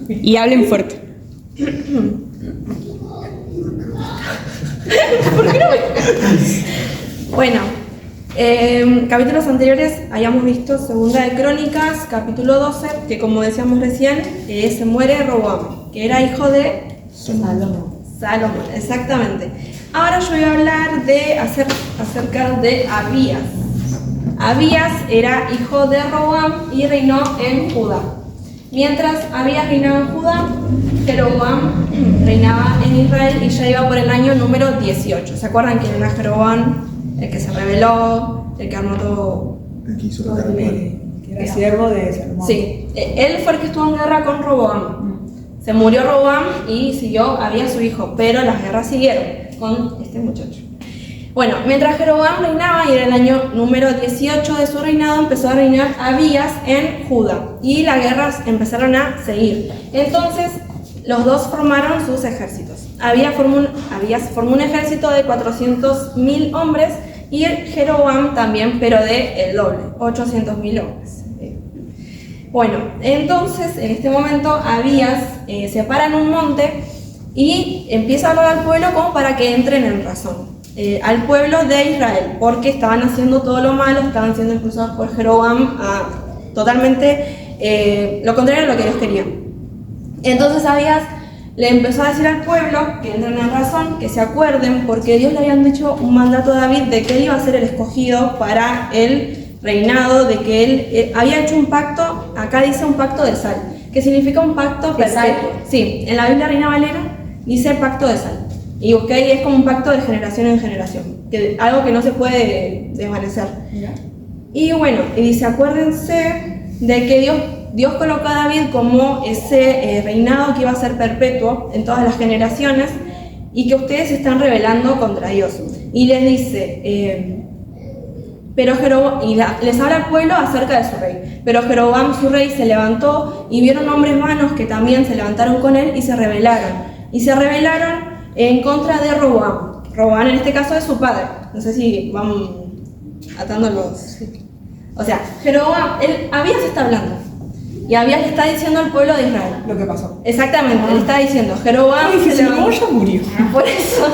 Y hablen fuerte. ¿Por qué no me... Bueno, capítulos anteriores habíamos visto Segunda de Crónicas, capítulo 12, que como decíamos recién, se muere Roboam, que era hijo de Salomón, exactamente. Ahora yo voy a hablar acerca de Abías. Abías era hijo de Roboam y reinó en Judá. Mientras Abías reinaba en Judá, Jeroboam reinaba en Israel y ya iba por el año número 18. ¿Se acuerdan quién era Jeroboam? El que se rebeló, el que armó todo. El que hizo la guerra. Que era siervo de Salomón. Sí, él fue el que estuvo en guerra con Roboam. Se murió Roboam y siguió Abías su hijo, pero las guerras siguieron con este muchacho. Bueno, mientras Jeroboam reinaba y era el año número 18 de su reinado, empezó a reinar Abías en Judá y las guerras empezaron a seguir. Entonces, los dos formaron sus ejércitos. Abías formó un ejército de 400.000 hombres y Jeroboam también, pero de el doble, 800.000 hombres. Bueno, entonces, en este momento, Abías se para en un monte y empieza a hablar al pueblo como para que entren en razón. Al pueblo de Israel, porque estaban haciendo todo lo malo, estaban siendo impulsados por Jeroboam a totalmente lo contrario de lo que ellos querían. Entonces Abías le empezó a decir al pueblo que entren en razón, que se acuerden, porque Dios le habían dicho un mandato a David de que él iba a ser el escogido para el reinado, de que él había hecho un pacto, acá dice un pacto de sal, que significa un pacto perpetuo. Sí, en la Biblia Reina Valera dice pacto de sal. Y busqué y es como un pacto de generación en generación, algo que no se puede desvanecer. Y bueno, y dice, acuérdense de que Dios colocó a David como ese reinado que iba a ser perpetuo en todas las generaciones y que ustedes se están rebelando contra Dios. Y les dice, les habla al pueblo acerca de su rey. Pero Jeroboam, su rey, se levantó y vieron hombres vanos que también se levantaron con él y se rebelaron. Y se rebelaron en contra de Roboam. Roboam en este caso es su padre. No sé si vamos atando los... O sea, Jeroboam, Abías está hablando. Y Abías le está diciendo al pueblo de Israel Lo que pasó. Exactamente, le está diciendo, Jeroboam se levantó, ya murió. Por eso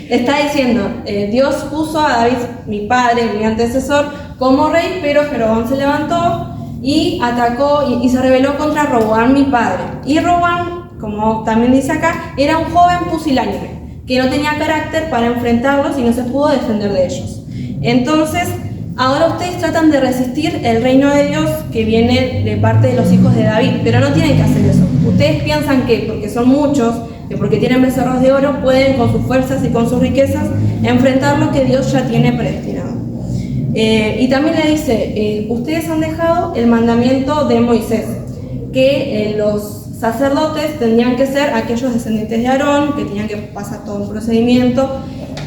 está diciendo, Dios puso a David, mi padre, mi antecesor, como rey, pero Jeroboam se levantó y atacó y se rebeló contra Roboam, mi padre. Y Roboam, como también dice acá, era un joven pusilánime, que no tenía carácter para enfrentarlos y no se pudo defender de ellos. Entonces, ahora ustedes tratan de resistir el reino de Dios que viene de parte de los hijos de David, pero no tienen que hacer eso. Ustedes piensan que porque son muchos, que porque tienen becerros de oro, pueden con sus fuerzas y con sus riquezas enfrentar lo que Dios ya tiene predestinado. Y también le dice, ustedes han dejado el mandamiento de Moisés, que los sacerdotes tendrían que ser aquellos descendientes de Aarón, que tenían que pasar todo un procedimiento.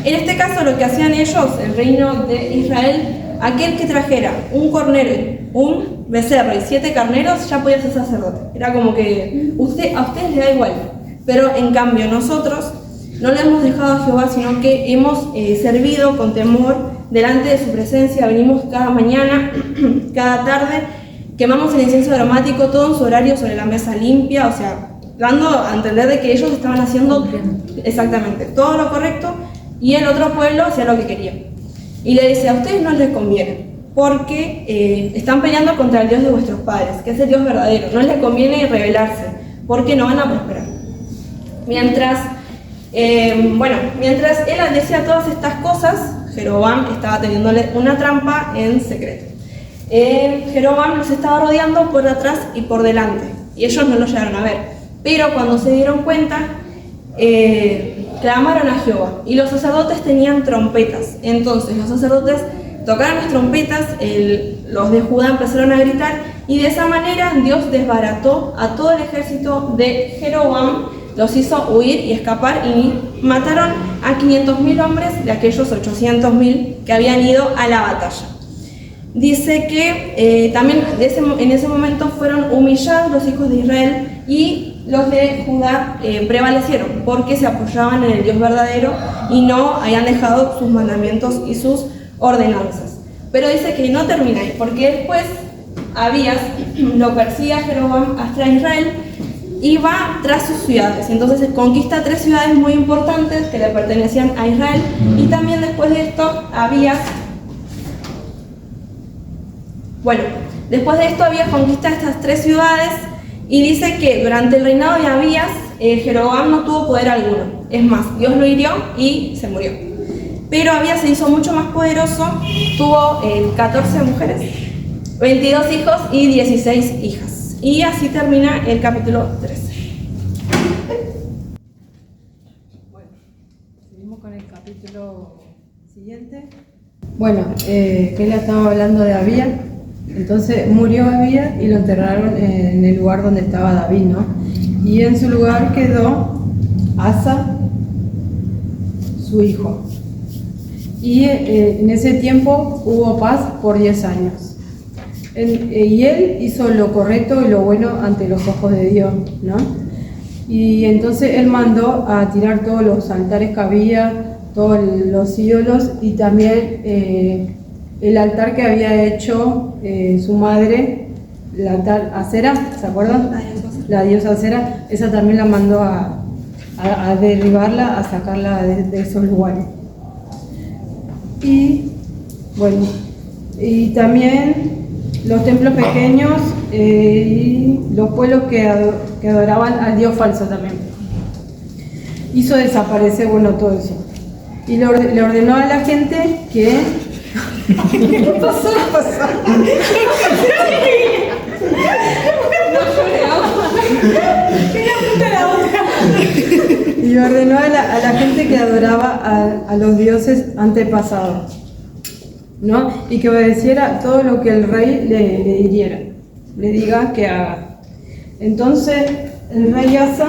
En este caso lo que hacían ellos, el reino de Israel, aquel que trajera un cornero, un becerro y 7 carneros ya podía ser sacerdote. Era como que a ustedes les da igual, pero en cambio nosotros no le hemos dejado a Jehová, sino que hemos servido con temor delante de su presencia. Venimos cada mañana, cada tarde, quemamos el incienso aromático, todo en su horario sobre la mesa limpia, o sea, dando a entender de que ellos estaban haciendo exactamente todo lo correcto y el otro pueblo hacía lo que quería. Y le dice, a ustedes no les conviene, porque están peleando contra el Dios de vuestros padres, que es el Dios verdadero. No les conviene rebelarse, porque no van a prosperar. Mientras él decía todas estas cosas, Jeroboam estaba teniéndole una trampa en secreto. Jeroboam los estaba rodeando por atrás y por delante, y ellos no lo llegaron a ver. Pero cuando se dieron cuenta, clamaron a Jehová, y los sacerdotes tenían trompetas. Entonces los sacerdotes tocaron las trompetas, los de Judá empezaron a gritar, y de esa manera Dios desbarató a todo el ejército de Jeroboam, los hizo huir y escapar, y mataron a 500.000 hombres de aquellos 800.000 que habían ido a la batalla. Dice que también en ese momento fueron humillados los hijos de Israel, y los de Judá prevalecieron porque se apoyaban en el Dios verdadero y no habían dejado sus mandamientos y sus ordenanzas. Pero dice que no termina ahí, porque después Abías lo persigue a Jeroboam hasta Israel y va tras sus ciudades. Entonces conquista 3 ciudades muy importantes que le pertenecían a Israel, y también después de esto Abías conquista estas 3 ciudades, y dice que durante el reinado de Abías Jeroboam no tuvo poder alguno. Es más, Dios lo hirió y se murió. Pero Abías se hizo mucho más poderoso, tuvo 14 mujeres, 22 hijos y 16 hijas. Y así termina el capítulo 13. Bueno, seguimos con el capítulo siguiente. Bueno, Keila estaba hablando de Abías. Entonces murió Abías y lo enterraron en el lugar donde estaba David, ¿no? Y en su lugar quedó Asa, su hijo. Y en ese tiempo hubo paz por 10 años. Y él hizo lo correcto y lo bueno ante los ojos de Dios, ¿no? Y entonces él mandó a tirar todos los altares que había, todos los ídolos, y también el altar que había hecho su madre, el altar Acera, ¿se acuerdan? La diosa Acera, esa también la mandó a derribarla, a sacarla de esos lugares. Y bueno, y también los templos pequeños y los pueblos que adoraban al dios falso también. Hizo desaparecer, todo eso. Y le ordenó a la gente que... ¿Qué pasó? Y ordenó a la gente que adoraba a los dioses antepasados, ¿no? Y que obedeciera todo lo que el rey le diga que haga. Entonces el rey Asa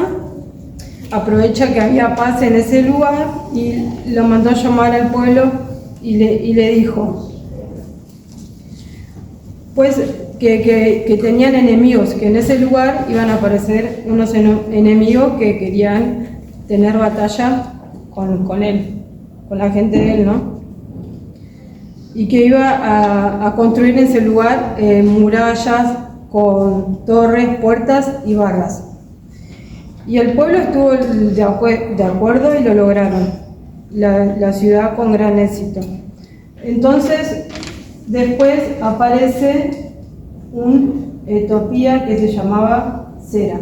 aprovecha que había paz en ese lugar y lo mandó a llamar al pueblo y le dijo, pues que tenían enemigos, que en ese lugar iban a aparecer unos enemigos que querían tener batalla con él, con la gente de él, ¿no? Y que iba a construir en ese lugar murallas con torres, puertas y barras. Y el pueblo estuvo de acuerdo y lo lograron, la ciudad con gran éxito. Entonces, después aparece un Etiopía que se llamaba Sera.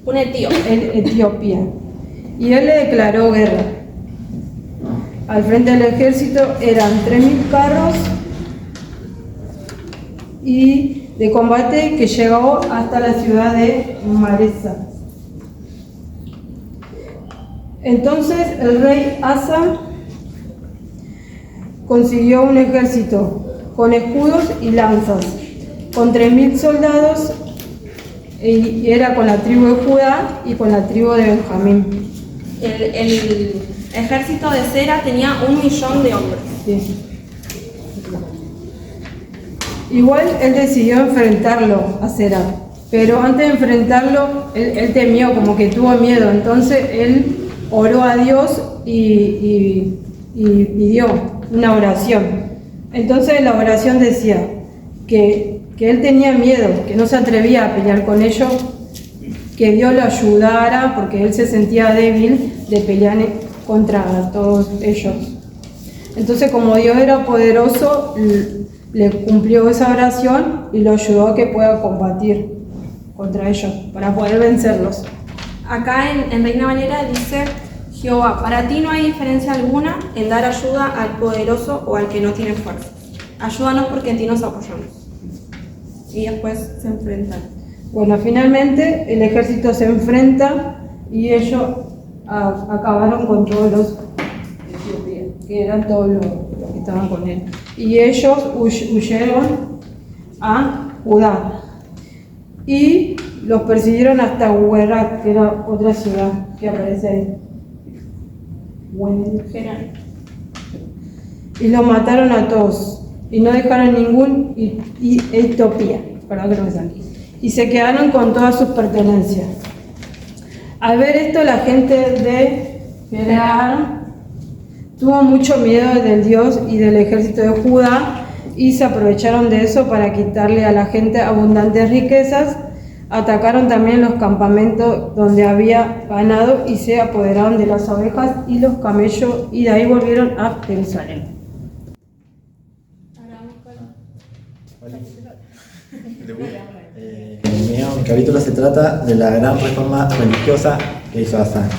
Un etíope. Etiopía. Y él le declaró guerra. Al frente del ejército eran 3.000 carros y de combate que llegó hasta la ciudad de Maresa. Entonces el rey Asa consiguió un ejército con escudos y lanzas, con 3.000 soldados, y era con la tribu de Judá y con la tribu de Benjamín. El ejército de Sera tenía 1.000.000 de hombres. Sí. Igual él decidió enfrentarlo a Sera, pero antes de enfrentarlo, él temió, como que tuvo miedo. Entonces él oró a Dios y pidió una oración. Entonces la oración decía que él tenía miedo, que no se atrevía a pelear con ellos, que Dios lo ayudara porque él se sentía débil de pelear contra todos ellos. Entonces, como Dios era poderoso, le cumplió esa oración y lo ayudó a que pueda combatir contra ellos para poder vencerlos. Acá en Reina Valera dice: Jehová, para ti no hay diferencia alguna en dar ayuda al poderoso o al que no tiene fuerza. Ayúdanos porque en ti nos apoyamos. Y después se enfrentan. Bueno, finalmente el ejército se enfrenta y ellos acabaron con todos los etiopíes, que eran todos los que estaban con él. Y ellos huyeron a Judá y los persiguieron hasta Huerat, que era otra ciudad que aparece ahí. Y los mataron a todos y no dejaron ningún Etiopía, perdón que no me sale. Y se quedaron con todas sus pertenencias. Al ver esto, la gente de Geraar tuvo mucho miedo del Dios y del ejército de Judá y se aprovecharon de eso para quitarle a la gente abundantes riquezas, Atacaron también los campamentos donde había ganado y se apoderaron de las ovejas y los camellos y de ahí volvieron a Jerusalén. Mi capítulo se trata de la gran reforma religiosa que hizo Asa.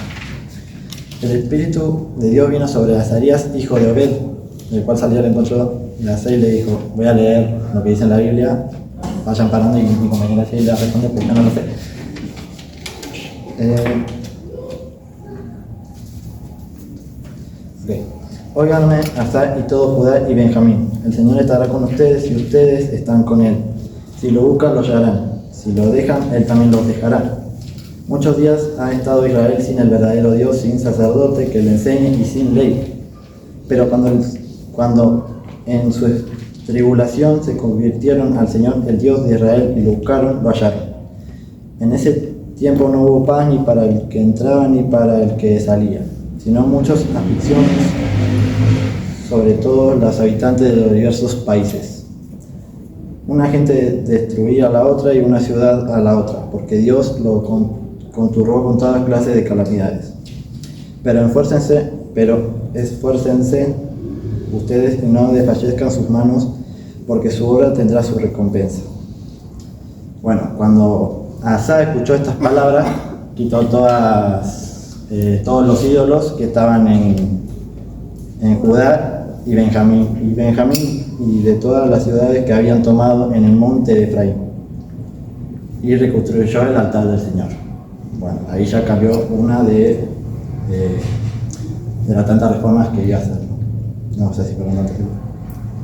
El Espíritu de Dios vino sobre Azarías, hijo de Obed, del cual salió al encuentro de Asa y le dijo: voy a leer lo que dice en la Biblia, vayan parando y mi compañera le responde porque yo no lo sé. Óiganme, Asa y todo Judá y Benjamín, el Señor estará con ustedes y ustedes están con Él. Si lo buscan, lo hallarán. Si lo dejan, Él también los dejará. Muchos días ha estado Israel sin el verdadero Dios, sin sacerdote que le enseñe y sin ley. Pero cuando en su tribulación se convirtieron al Señor, el Dios de Israel, y lo buscaron, lo hallaron. En ese tiempo no hubo paz ni para el que entraba ni para el que salía, sino muchas aflicciones sobre todo los habitantes de los diversos países. Una gente destruía a la otra y una ciudad a la otra, porque Dios lo conturbó con todas clases de calamidades. Pero esfuércense ustedes y no desfallezcan sus manos, porque su obra tendrá su recompensa. Bueno, cuando Asa escuchó estas palabras, quitó todos los ídolos que estaban en Judá y Benjamín y de todas las ciudades que habían tomado en el monte de Efraín, y reconstruyó el altar del Señor. Bueno, ahí ya cambió una de las tantas reformas que iba a hacer. No sé si por un otro.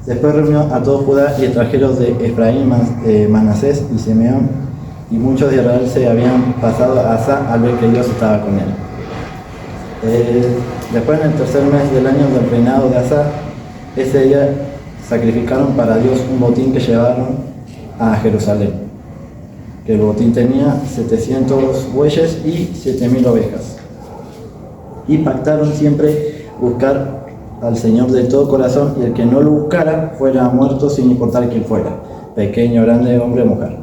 Después reunió a todo Judá y extranjeros de Efraín, Manasés y Simeón, y muchos de Israel se habían pasado a Asa al ver que Dios estaba con él. Después, en el tercer mes del año del reinado de Asa, ese día sacrificaron para Dios un botín que llevaron a Jerusalén, que el botín tenía 700 bueyes y 7.000 ovejas. Y pactaron siempre buscar al Señor de todo corazón, y el que no lo buscara fuera muerto sin importar quién fuera, pequeño, grande, hombre o mujer.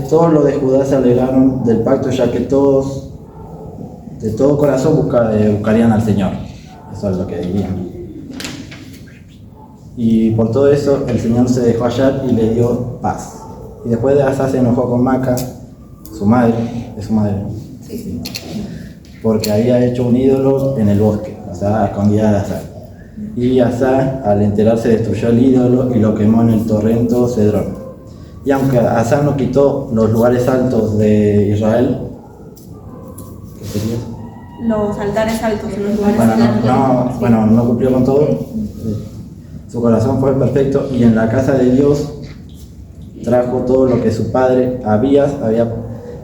Todos los de Judá se alegraron del pacto, ya que todos de todo corazón buscarían al Señor. Eso es lo que dirían. Y por todo eso el Señor se dejó hallar y le dio paz. Y después de Asa se enojó con Maca, su madre, sí, porque había hecho un ídolo en el bosque, o sea, a escondida de Asa. Y Asa, al enterarse, destruyó el ídolo y lo quemó en el torrente Cedrón. Y aunque Asa no quitó los lugares altos de Israel, ¿qué sería? Los altares altos, los lugares altos. No cumplió con todo. Su corazón fue perfecto, y en la casa de Dios trajo todo lo que su padre Abías había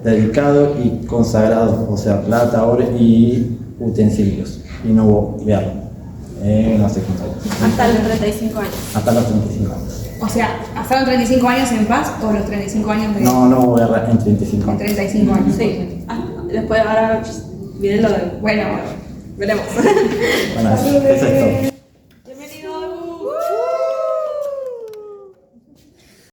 dedicado y consagrado, o sea, plata, oro y utensilios. Y no hubo guerra. No sé cuánto años. Hasta los 35 años. Hasta los 35 años. O sea, ¿hasta los 35 años en paz o los 35 años de...? No hubo guerra en 35 años. En 35 años. Sí. Después ahora viene lo de... Bueno, veremos. Bueno, eso es todo.